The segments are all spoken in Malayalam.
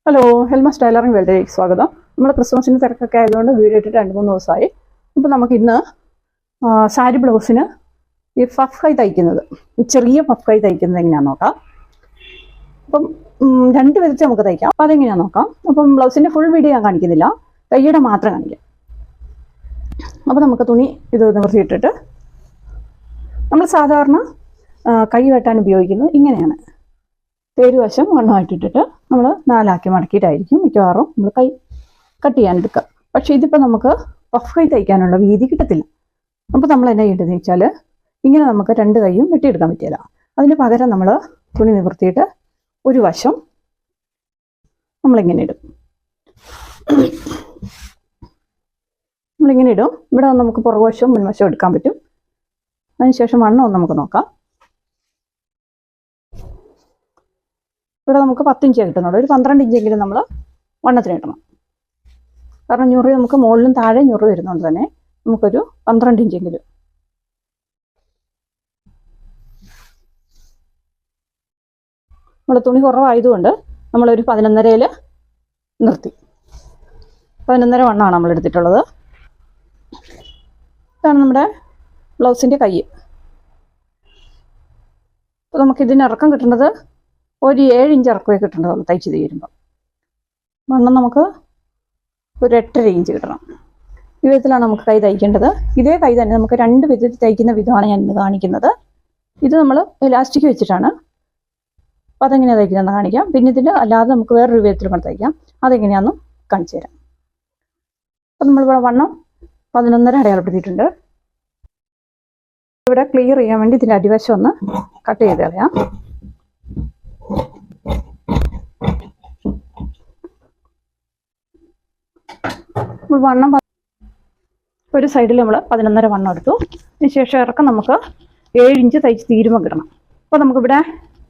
ഹലോ, ഹെൽമസ് ടൈലറിംഗ് വേൾഡിലേക്ക് സ്വാഗതം. നമ്മൾ ക്രിസ്മസിന് തിരക്കൊക്കെ ആയതുകൊണ്ട് വീഡിയോ ഇട്ടിട്ട് 2-3 ദിവസമായി. അപ്പോൾ നമുക്ക് ഇന്ന് സാരി ബ്ലൗസിന് ഈ പഫ് കൈ തയ്ക്കുന്നത്, ഈ ചെറിയ പഫ് കൈ തയ്ക്കുന്നത് എങ്ങനെയാണെന്ന് നോക്കാം. അപ്പം 2 വിധത്തിൽ നമുക്ക് തയ്ക്കാം. അപ്പോൾ അതെങ്ങനെയാണെന്ന് നോക്കാം. അപ്പം ബ്ലൗസിൻ്റെ ഫുൾ വീഡിയോ ഞാൻ കാണിക്കുന്നില്ല, കൈയുടെ മാത്രം കാണിക്കാം. അപ്പോൾ നമുക്ക് തുണി ഇത് നിവർത്തിയിട്ടിട്ട് നമ്മൾ സാധാരണ കൈ വെട്ടാൻ ഉപയോഗിക്കുന്നത് ഇങ്ങനെയാണ്. തേരുവശം വണ്ണമായിട്ടിട്ടിട്ട് നമ്മൾ 4 ആക്കി മടക്കിയിട്ടായിരിക്കും മിക്കവാറും നമ്മൾ കൈ കട്ട് ചെയ്യാൻ എടുക്കുക. പക്ഷേ ഇതിപ്പോൾ നമുക്ക് പഫ് കൈ തയ്ക്കാനുള്ള വീതി കിട്ടത്തില്ല. അപ്പോൾ നമ്മൾ എന്നാ ചെയ്യേണ്ടതെന്ന് വെച്ചാൽ ഇങ്ങനെ നമുക്ക് 2 കൈയും വെട്ടിയെടുക്കാൻ പറ്റില്ല. അതിന് പകരം നമ്മൾ തുണി നിവർത്തിയിട്ട് ഒരു വശം നമ്മളിങ്ങനെ ഇടും. നമ്മളിങ്ങനെ ഇടും. ഇവിടെ നമുക്ക് പുറകുവശവും മുൻവശവും എടുക്കാൻ പറ്റും. അതിനുശേഷം വണ്ണം നമുക്ക് നോക്കാം. ഇവിടെ നമുക്ക് 10 ഇഞ്ച് കിട്ടുന്നുള്ളൂ. ഒരു 12 ഇഞ്ചെങ്കിലും നമ്മൾ വണ്ണത്തിന് കിട്ടണം. കാരണം ഞുറി നമുക്ക് മുകളിലും താഴെ ഞുറി വരുന്നുണ്ട് തന്നെ നമുക്കൊരു 12 ഇഞ്ചെങ്കിലും. നമ്മൾ തുണി കുറവായതുകൊണ്ട് നമ്മളൊരു 11.5 നിർത്തി. 11.5 വണ്ണമാണ് നമ്മൾ എടുത്തിട്ടുള്ളത്. ഇതാണ് നമ്മുടെ ബ്ലൗസിൻ്റെ കൈ. അപ്പോൾ നമുക്കിതിന് ഇറക്കം കിട്ടുന്നത് ഒരു 7 ഇഞ്ച് ഇറക്കമേ കിട്ടേണ്ടതുള്ളൂ. തയ്ച്ച് തീരുമ്പോൾ വണ്ണം നമുക്ക് ഒരു 8.5 ഇഞ്ച് കിട്ടണം. ഈ വിധത്തിലാണ് നമുക്ക് കൈ തയ്ക്കേണ്ടത്. ഇതേ കൈ തന്നെ നമുക്ക് 2 വിധത്തിൽ തയ്ക്കുന്ന വിധമാണ് ഞാൻ ഇന്ന് കാണിക്കുന്നത്. ഇത് നമ്മൾ ഇലാസ്റ്റിക് വെച്ചിട്ടാണ്. അപ്പോൾ അതെങ്ങനെയാണ് തയ്ക്കുന്നതെന്ന് കാണിക്കാം. പിന്നെ ഇതിൻ്റെ അല്ലാതെ നമുക്ക് വേറൊരു വിധത്തിൽ കൊണ്ട് തയ്ക്കാം. അതെങ്ങനെയാണെന്നും കാണിച്ചു തരാം. അപ്പോൾ നമ്മളിവിടെ വണ്ണം 11.5 അടയാളപ്പെടുത്തിയിട്ടുണ്ട്. ഇവിടെ ക്ലിയർ ചെയ്യാൻ വേണ്ടി ഇതിൻ്റെ അടിവശം ഒന്ന് കട്ട് ചെയ്ത് കളയാം. വണ്ണം ഒരു സൈഡിൽ നമ്മൾ 11.5 വണ്ണം എടുത്തു. അതിനുശേഷം ഇറക്കം നമുക്ക് 7 ഇഞ്ച് തയ്ച്ച് തീരുമ്പോൾ കിട്ടണം. അപ്പോൾ നമുക്കിവിടെ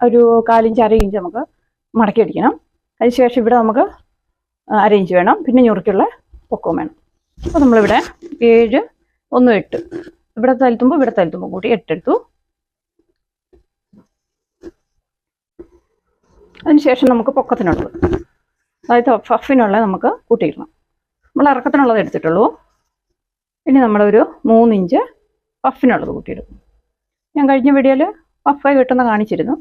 ഒരു 4 ഇഞ്ച് 1/2 ഇഞ്ച് നമുക്ക് മടക്കി അടിക്കണം. അതിനുശേഷം ഇവിടെ നമുക്ക് 1/2 ഇഞ്ച് വേണം. പിന്നെ ഞുറുക്കുള്ള പൊക്കവും വേണം. അപ്പോൾ നമ്മളിവിടെ 7 1 8 ഇവിടെ തലത്തുമ്പോൾ കൂടി 8 എടുത്തു. അതിനുശേഷം നമുക്ക് പൊക്കത്തിനുള്ളത്, അതായത് പഫിനുള്ള നമുക്ക് കൂട്ടിയിടണം. നമ്മൾ ഇറക്കത്തിനുള്ളത് എടുത്തിട്ടുള്ളൂ. ഇനി നമ്മളൊരു 3 ഇഞ്ച് പഫിനുള്ളത് കൂട്ടിയിടും. ഞാൻ കഴിഞ്ഞ വീഡിയോയിൽ പഫ് കൈ വെട്ടുന്ന കാണിച്ചിരുന്നു.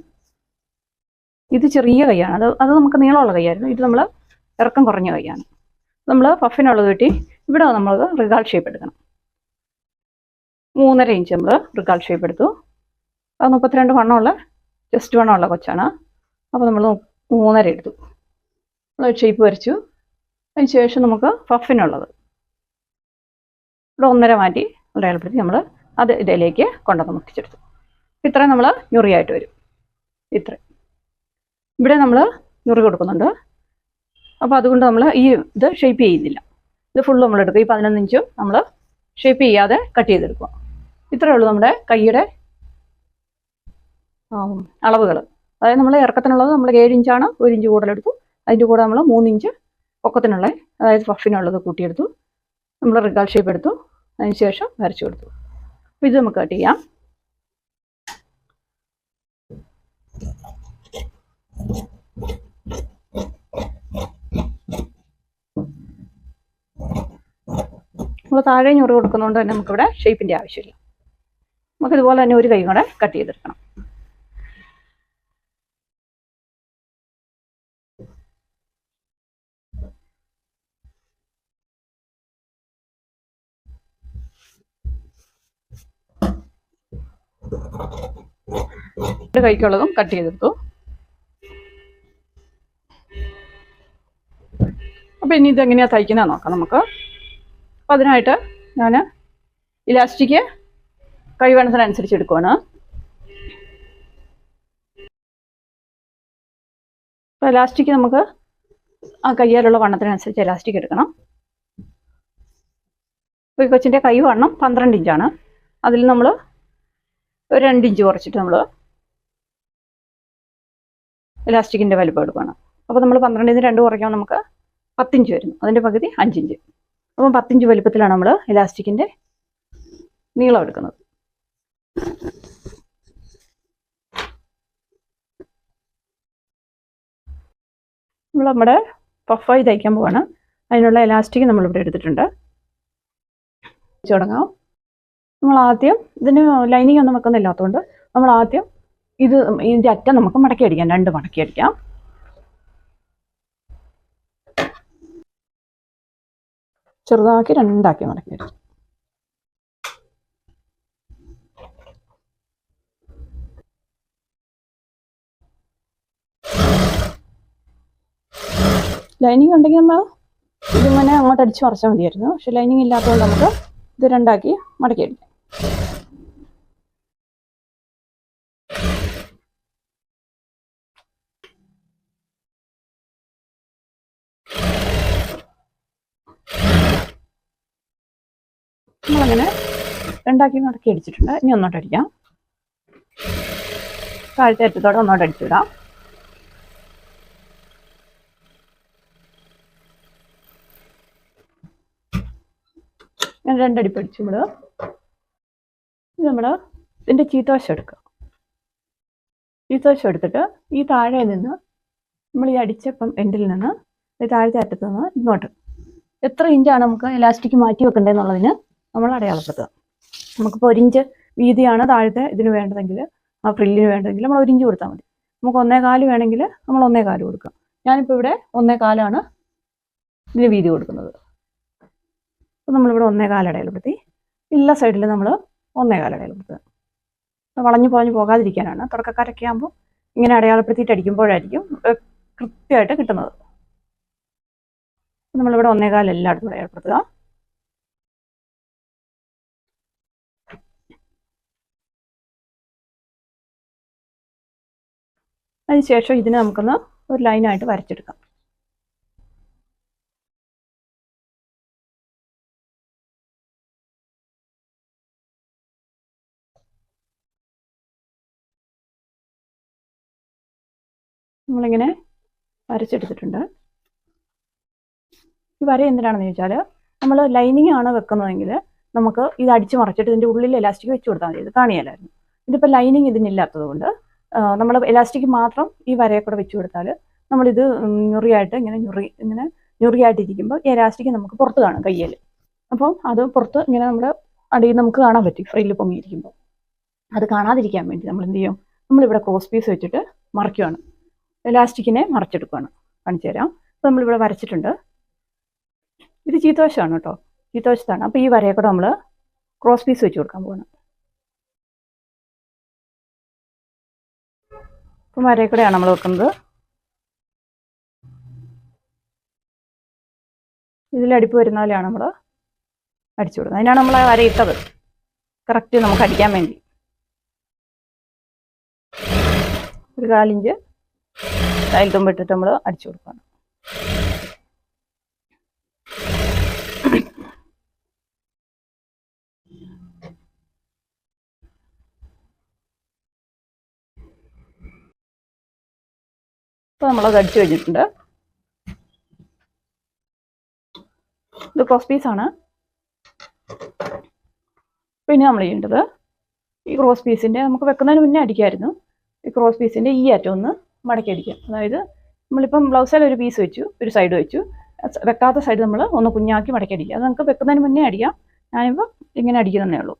ഇത് ചെറിയ കൈയാണ്, അത് നമുക്ക് നീളമുള്ള കൈയായിരുന്നു. ഇത് നമ്മൾ ഇറക്കം കുറഞ്ഞ കൈയാണ്. നമ്മൾ പഫിനുള്ളത് വെട്ടി ഇവിടെ നമ്മൾ റിഗാൾ ഷേപ്പ് എടുക്കണം. 3.5 ഇഞ്ച് നമ്മൾ റിഗാൾ ഷേപ്പ് എടുത്തു. അത് 32 വണ്ണമുള്ള ചെസ്റ്റ് വണ്ണമുള്ള കൊച്ചാണ്. അപ്പോൾ നമ്മൾ 3.5 എടുത്തു. നമ്മൾ ഷേപ്പ് വരച്ചു. അതിന് ശേഷം നമുക്ക് പഫിനുള്ളത് ഇവിടെ 1.5 മാറ്റി അടയാളപ്പെടുത്തി നമ്മൾ അത് ഇതിലേക്ക് കൊണ്ടുവന്ന് മുട്ടിച്ചെടുത്തു. ഇത്രയും നമ്മൾ ഞുറിയായിട്ട് വരും. ഇത്രയും ഇവിടെ നമ്മൾ ഞുറി കൊടുക്കുന്നുണ്ട്. അപ്പോൾ അതുകൊണ്ട് നമ്മൾ ഈ ഇത് ഷേപ്പ് ചെയ്യുന്നില്ല. ഇത് ഫുള്ള് നമ്മൾ എടുക്കുക. ഈ 11 ഇഞ്ചും നമ്മൾ ഷേപ്പ് ചെയ്യാതെ കട്ട് ചെയ്തെടുക്കുക. ഇത്രയേ ഉള്ളൂ നമ്മുടെ കൈയുടെ അളവുകൾ. അതായത് നമ്മൾ ഇറക്കത്തിനുള്ളത് നമ്മൾ 7 ഇഞ്ചാണ്, 1 ഇഞ്ച് കൂടുതലെടുത്തു. അതിൻ്റെ കൂടെ നമ്മൾ 3 ഇഞ്ച് പൊക്കത്തിനുള്ള, അതായത് പഫിനുള്ളത് കൂട്ടിയെടുത്തു. നമ്മൾ റിഗാൾ ഷേപ്പ് എടുത്തു. അതിന് ശേഷം വരച്ചു കൊടുത്തു. അപ്പോൾ ഇത് നമുക്ക് കട്ട് ചെയ്യാം. നമ്മൾ താഴെ ഞുറി കൊടുക്കുന്നതുകൊണ്ട് തന്നെ നമുക്കിവിടെ ഷേപ്പിൻ്റെ ആവശ്യമില്ല. നമുക്കിതുപോലെ തന്നെ ഒരു കൈ കൂടെ കട്ട് ചെയ്തെടുക്കണം. കൈക്കുള്ളതും കട്ട് ചെയ്തെടുത്തു. അപ്പോൾ ഇനി ഇതെങ്ങനെയാണ് തയ്ക്കുന്നത് നോക്കാം നമുക്ക്. അപ്പോൾ അതിനായിട്ട് ഞാൻ ഇലാസ്റ്റിക് കൈവണ്ണത്തിനനുസരിച്ച് എടുക്കുവാണ്. അപ്പോൾ ഇലാസ്റ്റിക് നമുക്ക് ആ കയ്യാലുള്ള വണ്ണത്തിനനുസരിച്ച് ഇലാസ്റ്റിക് എടുക്കണം. അപ്പോൾ ഈ കൊച്ചിൻ്റെ കൈ വണ്ണം 12 ഇഞ്ചാണ്. അതിൽ നമ്മൾ ഒരു 2 ഇഞ്ച് കുറച്ചിട്ട് നമ്മൾ ഇലാസ്റ്റിക്കിൻ്റെ വലുപ്പം എടുക്കുകയാണ്. അപ്പോൾ നമ്മൾ 12-ന് 2 കുറയ്ക്കുമ്പോൾ നമുക്ക് 10 ഇഞ്ച് വരുന്നു. അതിൻ്റെ പകുതി 5 ഇഞ്ച്. അപ്പം 10 ഇഞ്ച് വലുപ്പത്തിലാണ് നമ്മൾ ഇലാസ്റ്റിക്കിൻ്റെ നീളം എടുക്കുന്നത്. നമ്മുടെ പഫായി തയ്ക്കാൻ പോവാണ്. അതിനുള്ള എലാസ്റ്റിക് നമ്മളിവിടെ എടുത്തിട്ടുണ്ട്. തുടങ്ങാം. നമ്മൾ ആദ്യം ഇതിന് ലൈനിങ് ഒന്നും വെക്കുന്നില്ലാത്തതുകൊണ്ട് നമ്മൾ ആദ്യം ഇതിൻ്റെ അറ്റം നമുക്ക് മടക്കി അടിക്കാം. 2 മടക്കി അടിക്കാം. ചെറുതാക്കി 2 മടക്കി അടിക്കാം. ലൈനിങ് ഉണ്ടെങ്കിൽ നമ്മൾ ഇതിങ്ങനെ അങ്ങോട്ട് അടിച്ച് മറിച്ചാൽ മതിയായിരുന്നു. പക്ഷെ ലൈനിങ് ഇല്ലാത്തതുകൊണ്ട് നമുക്ക് ഇത് 2 മടക്കി അടിക്കാം. നമ്മളങ്ങനെ 2 മടക്കി അടിച്ചിട്ടുണ്ട്. ഇനി ഒന്നോട്ട് അടിക്കാം. താഴത്തെ അറ്റത്തോടെ ഒന്നോട്ട് അടിച്ചിടാം. ഞാൻ 2 അടി പഠിച്ചു. നമ്മൾ ഇതിൻ്റെ ചീത്തവശം എടുക്കുക. ചീത്തവശം എടുത്തിട്ട് ഈ താഴെ നിന്ന് നമ്മൾ ഈ അടിച്ചപ്പം എൻഡിൽ നിന്ന് ഈ താഴത്തെ അറ്റത്ത് നിന്ന് ഇങ്ങോട്ട് എത്ര ഇഞ്ചാണ് നമുക്ക് ഇലാസ്റ്റിക് മാറ്റി വെക്കേണ്ടതെന്നുള്ളതിന് നമ്മൾ അടയാളപ്പെടുത്തുക. നമുക്കിപ്പോൾ 1 ഇഞ്ച് വീതിയാണ് താഴത്തെ ഇതിന് വേണ്ടതെങ്കിൽ, ആ ഫ്രില്ലിന് വേണ്ടതെങ്കിൽ നമ്മൾ 1 ഇഞ്ച് കൊടുത്താൽ മതി. നമുക്ക് 1.25 വേണമെങ്കിൽ നമ്മൾ 1.25 കൊടുക്കുക. ഞാനിപ്പോൾ ഇവിടെ 1.25 ഇതിന് വീതി കൊടുക്കുന്നത്. അപ്പോൾ നമ്മളിവിടെ 1.25 അടയാളപ്പെടുത്തി. എല്ലാ സൈഡിലും നമ്മൾ 1.25 അടയാളപ്പെടുത്തുക. വളഞ്ഞു പോഞ്ഞു പോകാതിരിക്കാനാണ്. തുടക്കക്കാരൊക്കെ ആകുമ്പോൾ ഇങ്ങനെ അടയാളപ്പെടുത്തിയിട്ട് അടിക്കുമ്പോഴായിരിക്കും കൃത്യമായിട്ട് കിട്ടുന്നത്. നമ്മളിവിടെ 1.25 എല്ലായിടത്തും അടയാളപ്പെടുത്തുക. അതിനുശേഷം ഇതിനെ നമുക്കൊന്ന് ഒരു ലൈനായിട്ട് വരച്ചെടുക്കാം. നമ്മളിങ്ങനെ വരച്ചെടുത്തിട്ടുണ്ട്. ഈ വര എന്തിനാണെന്ന് ചോദിച്ചാൽ, നമ്മൾ ലൈനിങ് ആണ് വെക്കുന്നതെങ്കിൽ നമുക്ക് ഇത് അടിച്ച് മറച്ചിട്ട് ഇതിൻ്റെ ഉള്ളിൽ എലാസ്റ്റിക് വെച്ച് കൊടുത്താൽ മതി. ഇത് കാണിയല്ലായിരുന്നു. ഇതിപ്പോൾ ലൈനിങ് ഇതിനില്ലാത്തത് കൊണ്ട് നമ്മൾ എലാസ്റ്റിക് മാത്രം ഈ വരയെ കൂടെ വെച്ച് കൊടുത്താൽ നമ്മളിത് ഞൊറിയായിട്ട് ഇങ്ങനെ ഞൊറിയായിട്ടിരിക്കുമ്പോൾ ഈ എലാസ്റ്റിക് നമുക്ക് പുറത്ത് കാണും കയ്യിൽ. അപ്പം അത് പുറത്ത് ഇങ്ങനെ നമ്മുടെ അടിയിൽ നമുക്ക് കാണാൻ പറ്റും. ഫ്രില്ല് പൊങ്ങിയിരിക്കുമ്പോൾ അത് കാണാതിരിക്കാൻ വേണ്ടി നമ്മൾ എന്ത് ചെയ്യും, നമ്മളിവിടെ ക്രോസ് പീസ് വെച്ചിട്ട് മറയ്ക്കുകയാണ്. എലാസ്റ്റിക്കിനെ മറച്ചെടുക്കുകയാണ്. കാണിച്ചു തരാം. അപ്പോൾ നമ്മളിവിടെ വരച്ചിട്ടുണ്ട്. ഇത് ചീത്തവശമാണ് കേട്ടോ, ചീത്തവശത്താണ്. അപ്പോൾ ഈ വരയെ കൂടെ നമ്മൾ ക്രോസ് പീസ് വെച്ച് കൊടുക്കാൻ പോകണം. അപ്പം വരയെ കൂടെയാണ് നമ്മൾ വെക്കുന്നത്. ഇതിലടിപ്പ് വരുന്ന പോലെയാണ് നമ്മൾ അടിച്ചു കൊടുക്കുന്നത്. അതിനാണ് നമ്മൾ ആ വരയിട്ടത്, കറക്റ്റ് നമുക്ക് അടിക്കാൻ വേണ്ടി. ഒരു 1/4 ഇഞ്ച് ടൈൽ തുമ്പിട്ടിട്ട് നമ്മൾ അടിച്ചു കൊടുക്കണം. ഇപ്പോൾ നമ്മളത് അടിച്ചു കഴിഞ്ഞിട്ടുണ്ട്. ഇത് ക്രോസ് പീസാണ്. പിന്നെ നമ്മൾ ചെയ്യേണ്ടത് ഈ ക്രോസ് പീസിൻ്റെ നമുക്ക് വെക്കുന്നതിന് മുന്നേ അടിക്കാമായിരുന്നു. ഈ ക്രോസ് പീസിൻ്റെ ഈ അറ്റം ഒന്ന് മടക്കി അടിക്കാം. അതായത് നമ്മളിപ്പം ബ്ലൗസിൽ ഒരു പീസ് വെച്ചു, ഒരു സൈഡ് വെച്ചു, വെക്കാത്ത സൈഡ് നമ്മൾ ഒന്ന് കുഞ്ഞാക്കി മടക്കി അടിക്കുക. അത് നമുക്ക് വെക്കുന്നതിന് മുന്നേ അടിക്കാം. ഞാനിപ്പോൾ ഇങ്ങനെ അടിക്കുന്നതേ ഉള്ളൂ.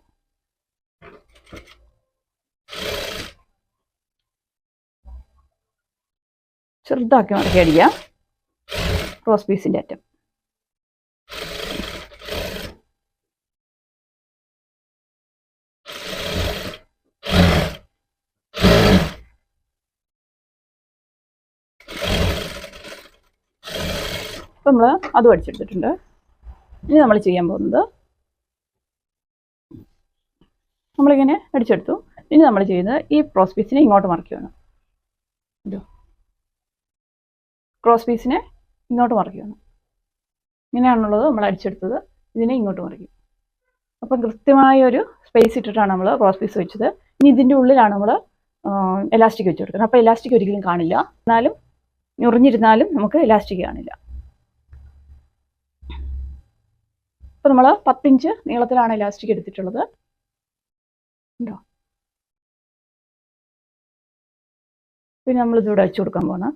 ചെറുതാക്കി മടക്കി അടിക്കാം ക്രോസ് പീസിൻ്റെ അറ്റം. അപ്പം നമ്മൾ അതും അടിച്ചെടുത്തിട്ടുണ്ട്. ഇനി നമ്മൾ ചെയ്യാൻ പോകുന്നത്, നമ്മളിങ്ങനെ അടിച്ചെടുത്തു. ഇനി നമ്മൾ ചെയ്യുന്നത് ഈ ക്രോസ് പീസിനെ ഇങ്ങോട്ട് മറിക്കുകയാണ്. ക്രോസ് പീസിനെ ഇങ്ങോട്ട് മറിക്കുകയാണ്. ഇങ്ങനെയാണുള്ളത് നമ്മൾ അടിച്ചെടുത്തത്. ഇതിനെ ഇങ്ങോട്ട് മറിക്കും. അപ്പം കൃത്യമായൊരു സ്പേസ് ഇട്ടിട്ടാണ് നമ്മൾ ക്രോസ് പീസ് വെച്ചത്. ഇനി ഇതിൻ്റെ ഉള്ളിലാണ് നമ്മൾ എലാസ്റ്റിക് വെച്ച് കൊടുക്കുന്നത്. അപ്പോൾ എലാസ്റ്റിക് ഒരിക്കലും കാണില്ല. എന്നാലും ഞൊറിഞ്ഞിരുന്നാലും നമുക്ക് എലാസ്റ്റിക് കാണില്ല. അപ്പോൾ നമ്മൾ 10 ഇഞ്ച് നീളത്തിലാണ് എലാസ്റ്റിക് എടുത്തിട്ടുള്ളത്. ഉണ്ടോ? പിന്നെ നമ്മൾ ഇതിവിടെ വെച്ച് കൊടുക്കാൻ പോകണം.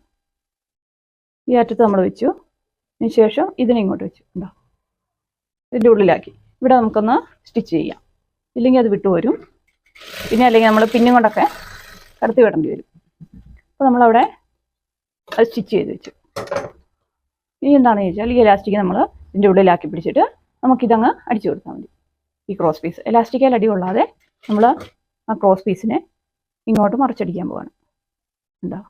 ഈ അറ്റത്ത് നമ്മൾ വെച്ചു. അതിന് ശേഷം ഇതിനെ ഇങ്ങോട്ട് വെച്ചു ഉണ്ടോ, ഇതിൻ്റെ ഉള്ളിലാക്കി ഇവിടെ നമുക്കൊന്ന് സ്റ്റിച്ച് ചെയ്യാം. ഇല്ലെങ്കിൽ അത് വിട്ടുപോരും, പിന്നെ അല്ലെങ്കിൽ നമ്മൾ പിന്നും കൊണ്ടൊക്കെ കടത്തി വിടേണ്ടി വരും. അപ്പോൾ നമ്മളവിടെ അത് സ്റ്റിച്ച് ചെയ്ത് വെച്ചു. ഇനി എന്താണെന്ന് ചോദിച്ചാൽ ഈ ഇലാസ്റ്റിക് നമ്മൾ ഇതിൻ്റെ ഉള്ളിലാക്കി പിടിച്ചിട്ട് നമുക്കിതങ്ങ് അടിച്ചു കൊടുത്താൽ മതി. ഈ ക്രോസ് പീസ് ഇലാസ്റ്റിക്കയിൽ അടി കൊള്ളാതെ നമ്മൾ ആ ക്രോസ് പീസിനെ ഇങ്ങോട്ട് മറിച്ചടിക്കാൻ പോവാണ്. എന്താ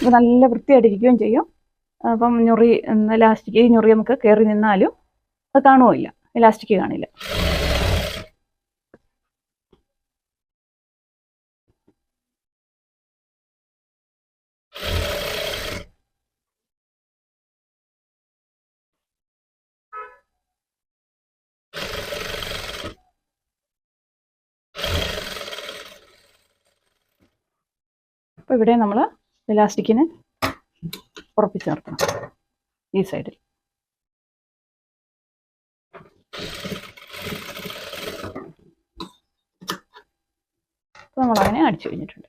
അപ്പോൾ നല്ല വൃത്തിയായിട്ടിരിക്കുകയും ചെയ്യും. അപ്പം ഞൊറി ഇലാസ്റ്റിക് ഈ ഞൊറി നമുക്ക് കയറി നിന്നാലും അത് കാണുമില്ല, ഇലാസ്റ്റിക് കാണില്ല. അപ്പോൾ ഇവിടെ നമ്മൾ ഇലാസ്റ്റിക്കിന് ഉറപ്പിച്ച് നിർത്തണം ഈ സൈഡിൽ. അപ്പോൾ നമ്മളങ്ങനെ അടിച്ചു കഴിഞ്ഞിട്ടുണ്ട്.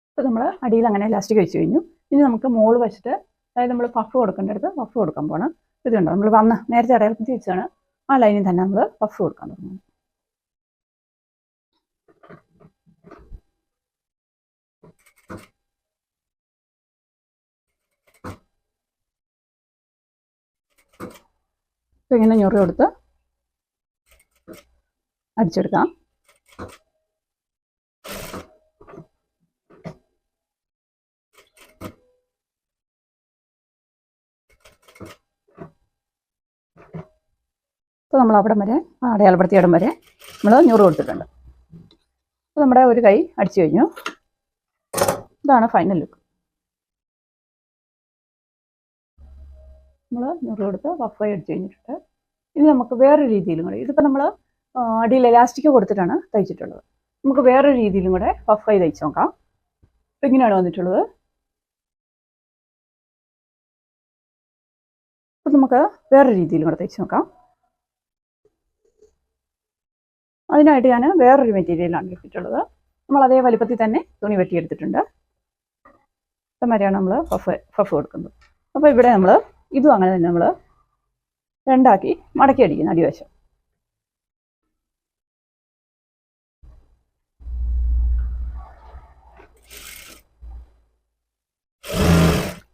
അപ്പോൾ നമ്മൾ അടിയിൽ അങ്ങനെ ഇലാസ്റ്റിക് വെച്ച് കഴിഞ്ഞു. ഇനി നമുക്ക് മോള് വെച്ചിട്ട്, അതായത് നമ്മൾ പഫ് കൊടുക്കേണ്ടടുത്ത് പഫ് കൊടുക്കാൻ പോകണം. ഇത് കണ്ടോ, നമ്മൾ വന്ന് നേരത്തെ അടയാളപ്പെടുത്തി വെച്ചാണ് ആ ലൈനിൽ തന്നെ നമ്മൾ പഫ് കൊടുക്കാൻ തുടങ്ങുന്നത്. അപ്പോൾ ഇങ്ങനെ ഞൊറി കൊടുത്ത് അടിച്ചെടുക്കാം. അപ്പോൾ നമ്മൾ അവിടം വരെ അടയാളപ്പെടുത്തിയ ഇടം വരെ നമ്മൾ ഞൊറി കൊടുത്തിട്ടുണ്ട്. അപ്പോൾ നമ്മുടെ ഒരു കൈ അടിച്ചു കഴിഞ്ഞു. ഇതാണ് ഫൈനൽ ലുക്ക്. നമ്മൾ ഞൊറി കൊടുത്ത് പഫായി അടിച്ചു കഴിഞ്ഞിട്ടുണ്ട്. ഇനി നമുക്ക് വേറൊരു രീതിയിലും കൂടെ, ഇതിപ്പോൾ നമ്മൾ അടിയിൽ എലാസ്റ്റിക് കൊടുത്തിട്ടാണ് തയ്ച്ചിട്ടുള്ളത്. നമുക്ക് വേറൊരു രീതിയിലും കൂടെ പഫായി തയ്ച്ച് നോക്കാം. അപ്പോൾ ഇങ്ങനെയാണ് വന്നിട്ടുള്ളത്. അപ്പോൾ നമുക്ക് വേറൊരു രീതിയിലും കൂടെ തയ്ച്ച് നോക്കാം. അതിനായിട്ട് ഞാൻ വേറൊരു മെറ്റീരിയലാണ് എടുത്തിട്ടുള്ളത്. നമ്മൾ അതേ വലിപ്പത്തിൽ തന്നെ തുണി വെട്ടിയെടുത്തിട്ടുണ്ട്. ഇതേമാതിരിയാണ് നമ്മൾ പഫ് കൊടുക്കുന്നത്. അപ്പോൾ ഇവിടെ നമ്മൾ ഇതും അങ്ങനെ തന്നെ നമ്മൾ രണ്ടാക്കി മടക്കി അടിക്കുന്നു അടിവശം.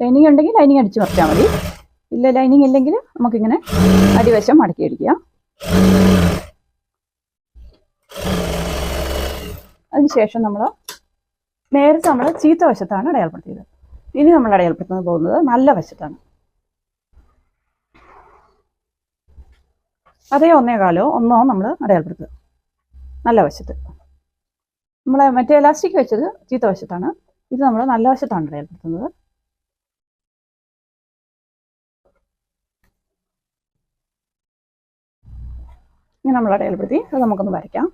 ലൈനിങ് ഉണ്ടെങ്കിൽ ലൈനിങ് അടിച്ച് മറിച്ചാൽ മതി. ഇല്ല, ലൈനിങ് ഇല്ലെങ്കിൽ നമുക്കിങ്ങനെ അടിവശം മടക്കി അടിക്കാം. അതിനുശേഷം നമ്മൾ നേരത്തെ നമ്മൾ ചീത്ത വശത്താണ് അടയാളപ്പെടുത്തിയത്. ഇനി നമ്മൾ അടയാളപ്പെടുത്തുന്നത് പോകുന്നത് നല്ല വശത്താണ്. അതേ 1.25 നമ്മൾ അടയാളപ്പെടുത്തുക നല്ല വശത്ത്. നമ്മൾ മറ്റേ എലാസ്റ്റിക് വെച്ചത് ചീത്ത വശത്താണ്, ഇത് നമ്മൾ നല്ല വശത്താണ് അടയാളപ്പെടുത്തുന്നത്. ഇങ്ങനെ നമ്മൾ അടയാളപ്പെടുത്തി അത് നമുക്കൊന്ന് വരയ്ക്കാം.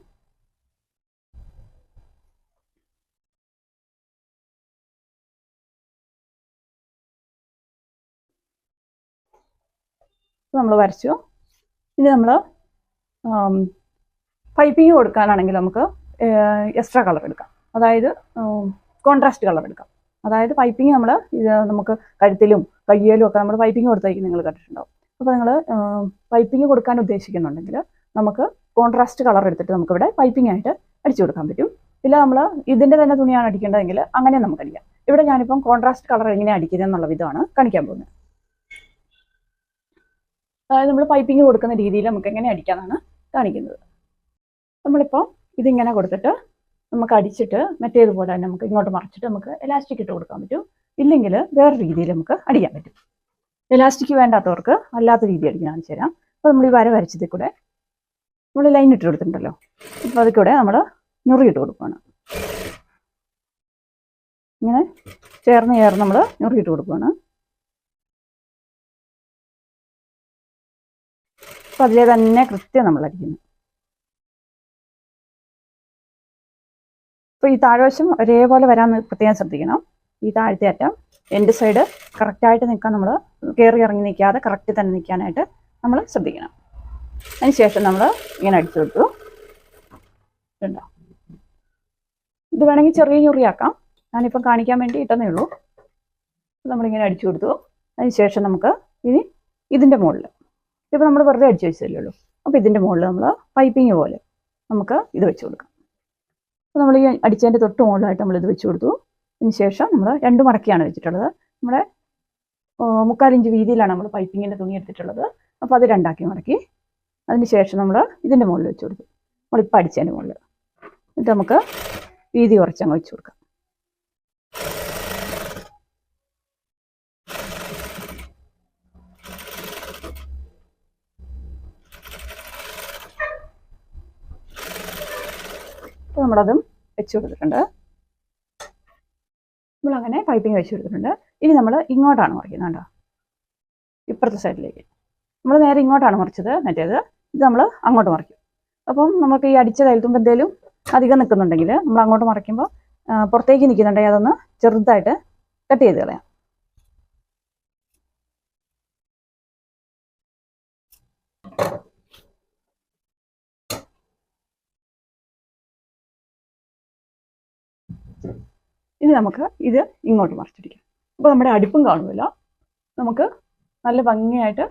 നമ്മൾ വരച്ചു. ഇനി നമ്മൾ പൈപ്പിങ് കൊടുക്കാനാണെങ്കിൽ നമുക്ക് എക്സ്ട്രാ കളർ എടുക്കാം, അതായത് കോൺട്രാസ്റ്റ് കളർ എടുക്കാം. അതായത് പൈപ്പിങ് നമ്മൾ നമുക്ക് കഴുത്തിലും കയ്യിലും ഒക്കെ നമ്മൾ പൈപ്പിങ് കൊടുത്തായിരിക്കും നിങ്ങൾ കണ്ടിട്ടുണ്ടാവും. അപ്പോൾ നിങ്ങൾ പൈപ്പിങ് കൊടുക്കാൻ ഉദ്ദേശിക്കുന്നുണ്ടെങ്കിൽ നമുക്ക് കോൺട്രാസ്റ്റ് കളർ എടുത്തിട്ട് നമുക്കിവിടെ പൈപ്പിംഗ് ആയിട്ട് അടിച്ചു കൊടുക്കാൻ പറ്റും. ഇല്ല നമ്മൾ ഇതിൻ്റെ തന്നെ തുണിയാണ് അടിക്കേണ്ടതെങ്കിൽ അങ്ങനെ നമുക്ക് അടിക്കാം. ഇവിടെ ഞാനിപ്പം കോൺട്രാസ്റ്റ് കളർ എങ്ങനെ അടിക്കുന്നത് എന്നുള്ള വിധമാണ് കാണിക്കാൻ പോകുന്നത്. അതായത് നമ്മൾ പൈപ്പിംഗ് കൊടുക്കുന്ന രീതിയിൽ നമുക്ക് എങ്ങനെ അടിക്കാമെന്നാണ് കാണിക്കുന്നത്. നമ്മളിപ്പോൾ ഇതിങ്ങനെ കൊടുത്തിട്ട് നമുക്ക് അടിച്ചിട്ട് മറ്റേതുപോലെ തന്നെ നമുക്ക് ഇങ്ങോട്ട് മറിച്ചിട്ട് നമുക്ക് എലാസ്റ്റിക് ഇട്ട് കൊടുക്കാൻ പറ്റും. ഇല്ലെങ്കിൽ വേറെ രീതിയിൽ നമുക്ക് അടിക്കാൻ പറ്റും. എലാസ്റ്റിക് വേണ്ടാത്തവർക്ക് അല്ലാത്ത രീതി അടിക്കാൻ കാണിച്ചു തരാം. അപ്പോൾ നമ്മൾ ഈ വര വരച്ചതിൽ കൂടെ നമ്മൾ ലൈൻ ഇട്ട് കൊടുത്തിട്ടുണ്ടല്ലോ, അപ്പോൾ അതിൽ കൂടെ നമ്മൾ ഞൊറി ഇട്ട് കൊടുക്കുകയാണ്. ഇങ്ങനെ ചേർന്ന് നമ്മൾ ഞൊറി ഇട്ട് കൊടുക്കുകയാണ്. അപ്പോൾ അതിലെ തന്നെ കൃത്യം നമ്മൾ അടിക്കുന്നു. അപ്പോൾ ഈ താഴ്വശം ഒരേപോലെ വരാൻ പ്രത്യേകം ശ്രദ്ധിക്കണം. ഈ താഴത്തെ അറ്റം എൻഡ് സൈഡ് കറക്റ്റായിട്ട് നിൽക്കാൻ നമ്മൾ കയറി ഇറങ്ങി നിൽക്കാതെ കറക്റ്റ് തന്നെ നിൽക്കാനായിട്ട് നമ്മൾ ശ്രദ്ധിക്കണം. അതിനുശേഷം നമ്മൾ ഇങ്ങനെ അടിച്ചു കൊടുത്തു. ഉണ്ടോ? ഇത് വേണമെങ്കിൽ ചെറിയ ഞുറിയാക്കാം. ഞാനിപ്പം കാണിക്കാൻ വേണ്ടി ഇട്ടെന്നേ ഉള്ളൂ. നമ്മളിങ്ങനെ അടിച്ചു കൊടുത്തു. അതിനുശേഷം നമുക്ക് ഇനി ഇതിൻ്റെ മുകളിൽ ഇപ്പോൾ നമ്മൾ വെറുതെ അടിച്ചു വെച്ചതല്ലേ ഉള്ളൂ. അപ്പോൾ ഇതിൻ്റെ മുകളിൽ നമ്മൾ പൈപ്പിങ് പോലെ നമുക്ക് ഇത് വെച്ച് കൊടുക്കാം. അപ്പോൾ നമ്മൾ ഈ അടിച്ചതിൻ്റെ തൊട്ട് മുകളിലായിട്ട് നമ്മൾ ഇത് വെച്ച് കൊടുത്തു. അതിനുശേഷം നമ്മൾ 2 മടക്കിയാണ് വെച്ചിട്ടുള്ളത്. നമ്മുടെ 3/4 ഇഞ്ച് വീതിയിലാണ് നമ്മൾ പൈപ്പിങ്ങിൻ്റെ തുണി എടുത്തിട്ടുള്ളത്. അപ്പോൾ അത് 2 ആക്കി മടക്കി. അതിനുശേഷം നമ്മൾ ഇതിൻ്റെ മുകളിൽ വെച്ച് കൊടുത്തു. നമ്മളിപ്പോൾ അടിച്ചതിൻ്റെ മുകളിൽ എന്നിട്ട് നമുക്ക് വീതി കുറച്ചങ്ങ് വെച്ച് കൊടുക്കാം. അപ്പോൾ നമ്മളതും വെച്ച് കൊടുത്തിട്ടുണ്ട്. നമ്മളങ്ങനെ പൈപ്പിങ് വെച്ച് കൊടുത്തിട്ടുണ്ട്. ഇനി നമ്മൾ ഇങ്ങോട്ടാണ് മറിക്കുന്നത്. കേട്ടോ, ഇപ്പുറത്തെ സൈഡിലേക്ക് നമ്മൾ നേരെ ഇങ്ങോട്ടാണ് മറിച്ചത്. മറ്റേത് ഇത് നമ്മൾ അങ്ങോട്ട് മറിക്കും. അപ്പം നമുക്ക് ഈ അടിച്ച തയ്യൽത്തുമ്പോൾ എന്തെങ്കിലും അധികം നിൽക്കുന്നുണ്ടെങ്കിൽ നമ്മൾ അങ്ങോട്ട് മറിക്കുമ്പോൾ പുറത്തേക്ക് നിൽക്കുന്നുണ്ടെങ്കിൽ അതൊന്ന് ചെറുതായിട്ട് കട്ട് ചെയ്ത് കളയാം. ഇനി നമുക്ക് ഇത് ഇങ്ങോട്ട് മറിച്ചിരിക്കാം. അപ്പോൾ നമ്മുടെ അടുപ്പും കാണുമല്ലോ. നമുക്ക് നല്ല ഭംഗിയായിട്ട്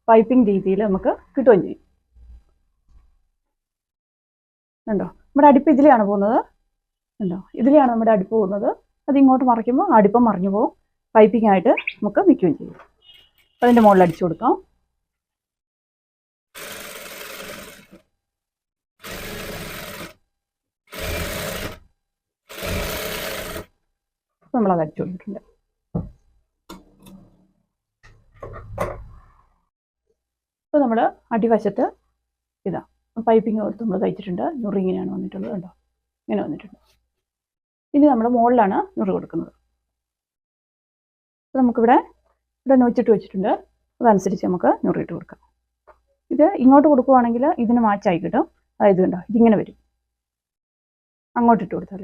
പൈപ്പിംഗ് രീതിയിൽ നമുക്ക് കിട്ടുകയും ചെയ്യും. ഉണ്ടോ? നമ്മുടെ അടുപ്പ് ഇതിലെയാണ് പോകുന്നത്. ഉണ്ടോ? ഇതിലെയാണ് നമ്മുടെ അടുപ്പ് പോകുന്നത്. അത് ഇങ്ങോട്ട് മറിക്കുമ്പോൾ അടുപ്പം മറിഞ്ഞു പോകും. പൈപ്പിംഗ് ആയിട്ട് നമുക്ക് നിൽക്കുകയും ചെയ്യും. അതിൻ്റെ മുകളിൽ അടിച്ചു കൊടുക്കാം. നമ്മളത് അടിച്ചു കൊടുത്തിട്ടുണ്ട്. അപ്പോൾ നമ്മൾ അടിവശത്ത് ഇതാ പൈപ്പിംഗ് കൊടുത്ത് നമ്മൾ തയ്ച്ചിട്ടുണ്ട്. ഞുറി ഇങ്ങനെയാണ് വന്നിട്ടുള്ളത്. കണ്ടോ? ഇങ്ങനെ വന്നിട്ടുണ്ട്. ഇനി നമ്മൾ മുകളിലാണ് ഞുറി കൊടുക്കുന്നത്. അപ്പോൾ നമുക്കിവിടെ നൂച്ചിട്ട് വെച്ചിട്ടുണ്ട്. അതനുസരിച്ച് നമുക്ക് ഞുറിയിട്ട് കൊടുക്കാം. ഇത് ഇങ്ങോട്ട് കൊടുക്കുവാണെങ്കിൽ ഇതിന് മാച്ചായി കിട്ടും. അതായത് കണ്ടോ, ഇതിങ്ങനെ വരും. അങ്ങോട്ടിട്ട് കൊടുത്താൽ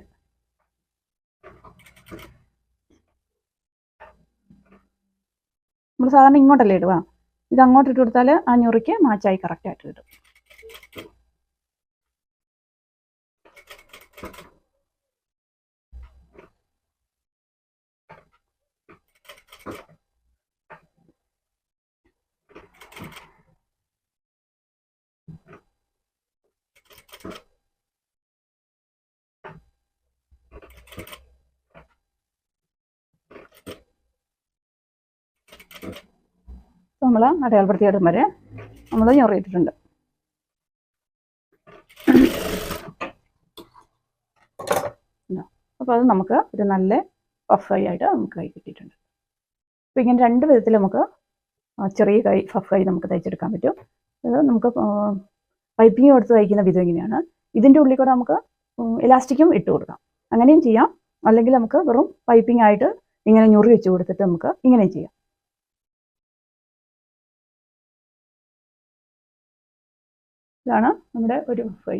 നമ്മൾ സാധാരണ ഇങ്ങോട്ടല്ലേ ഇടുക. ഇത് അങ്ങോട്ടിട്ട് കൊടുത്താൽ ആ ഞുറിക്ക് മാച്ചായി കറക്റ്റായിട്ട് കിട്ടും. നമ്മൾ അടയാളപ്പെടുത്തി ഇടും വരെ നമ്മൾ ഞൊറിയിട്ടിട്ടുണ്ട്. അപ്പോൾ അത് നമുക്ക് ഒരു നല്ല പഫ് ആയിട്ട് നമുക്ക് കൈ കിട്ടിയിട്ടുണ്ട്. അപ്പോൾ ഇങ്ങനെ 2 വിധത്തിൽ നമുക്ക് ചെറിയ കൈ പഫ് കൈ നമുക്ക് തയ്ച്ചെടുക്കാൻ പറ്റും. അത് നമുക്ക് പൈപ്പിംഗ് കൊടുത്ത് തയ്ക്കുന്ന വിധം ഇങ്ങനെയാണ്. ഇതിൻ്റെ ഉള്ളിൽ കൂടെ നമുക്ക് ഇലാസ്റ്റിക്കും ഇട്ട് കൊടുക്കാം. അങ്ങനെയും ചെയ്യാം. അല്ലെങ്കിൽ നമുക്ക് വെറും പൈപ്പിംഗ് ആയിട്ട് ഇങ്ങനെ ഞുറി വെച്ച് കൊടുത്തിട്ട് നമുക്ക് ഇങ്ങനെയും ചെയ്യാം. ഇതാണ് നമ്മുടെ ഒരു പഫ് കൈ.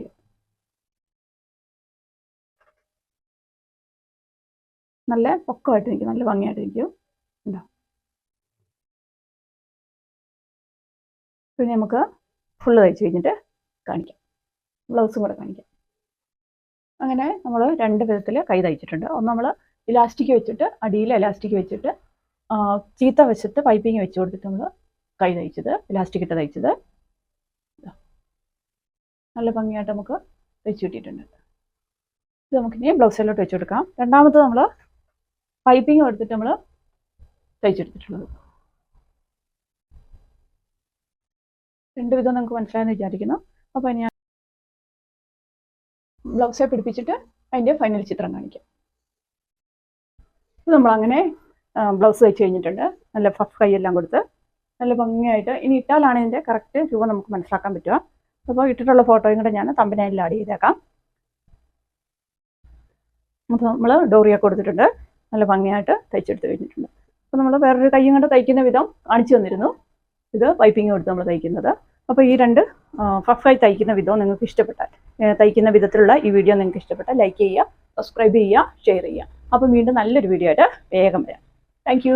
നല്ല പൊക്കമായിട്ട് നിൽക്കും, നല്ല ഭംഗിയായിട്ട് നിൽക്കും. ഉണ്ടോ? പിന്നെ നമുക്ക് ഫുള്ള് തയ്ച്ച് കഴിഞ്ഞിട്ട് കാണിക്കാം. ബ്ലൗസും കൂടെ കാണിക്കാം. അങ്ങനെ നമ്മൾ 2 വിധത്തിൽ കൈ തയ്ച്ചിട്ടുണ്ട്. ഒന്ന് നമ്മൾ ഇലാസ്റ്റിക് വെച്ചിട്ട് അടിയിൽ ഇലാസ്റ്റിക് വെച്ചിട്ട് ചീത്ത വശത്ത് പൈപ്പിംഗ് വെച്ച് കൊടുത്തിട്ട് നമ്മൾ കൈ തയ്ച്ചത്, ഇലാസ്റ്റിക് ഇട്ട് തയ്ച്ചത്. നല്ല ഭംഗിയായിട്ട് നമുക്ക് തയ്ച്ച് കിട്ടിയിട്ടുണ്ട്. ഇത് നമുക്കിനി ബ്ലൗസിലോട്ട് വെച്ച് കൊടുക്കാം. രണ്ടാമത് നമ്മൾ പൈപ്പിംഗ് എടുത്തിട്ട് നമ്മൾ തയ്ച്ചെടുത്തിട്ടുള്ളത്. 2 വിധം നമുക്ക് മനസ്സിലായെന്ന് വിചാരിക്കുന്നു. അപ്പോൾ ഞാൻ ബ്ലൗസെ പിടിപ്പിച്ചിട്ട് അതിൻ്റെ ഫൈനൽ ചിത്രം കാണിക്കാം. ഇത് നമ്മളങ്ങനെ ബ്ലൗസ് തയ്ച്ച് കഴിഞ്ഞിട്ടുണ്ട്. നല്ല പഫ് കൈയെല്ലാം കൊടുത്ത് നല്ല ഭംഗിയായിട്ട്. ഇനി ഇട്ടാലാണ് ഇതിൻ്റെ കറക്റ്റ് രൂപം നമുക്ക് മനസ്സിലാക്കാൻ പറ്റുക. അപ്പോൾ ഇട്ടിട്ടുള്ള ഫോട്ടോയും കൂടെ ഞാൻ തമ്പനയിൽ ആഡ് ചെയ്തേക്കാം. അപ്പോൾ നമ്മൾ ഡോറിയൊക്കെ കൊടുത്തിട്ടുണ്ട്. നല്ല ഭംഗിയായിട്ട് തയ്ച്ചെടുത്ത് കഴിഞ്ഞിട്ടുണ്ട്. അപ്പോൾ നമ്മൾ വേറൊരു കയ്യും കൊണ്ട് തയ്ക്കുന്ന വിധം കാണിച്ചു തന്നിരുന്നു. ഇത് പൈപ്പിംഗ് കൊടുത്ത് നമ്മൾ തയ്ക്കുന്നത്. അപ്പോൾ ഈ 2 പഫ് കൈ തയ്ക്കുന്ന വിധവും നിങ്ങൾക്ക് ഇഷ്ടപ്പെട്ടാൽ, തയ്ക്കുന്ന വിധത്തിലുള്ള ഈ വീഡിയോ നിങ്ങൾക്ക് ഇഷ്ടപ്പെട്ടാൽ ലൈക്ക് ചെയ്യുക, സബ്സ്ക്രൈബ് ചെയ്യുക, ഷെയർ ചെയ്യുക. അപ്പം വീണ്ടും നല്ലൊരു വീഡിയോ ആയിട്ട് വേഗം വരാം. താങ്ക്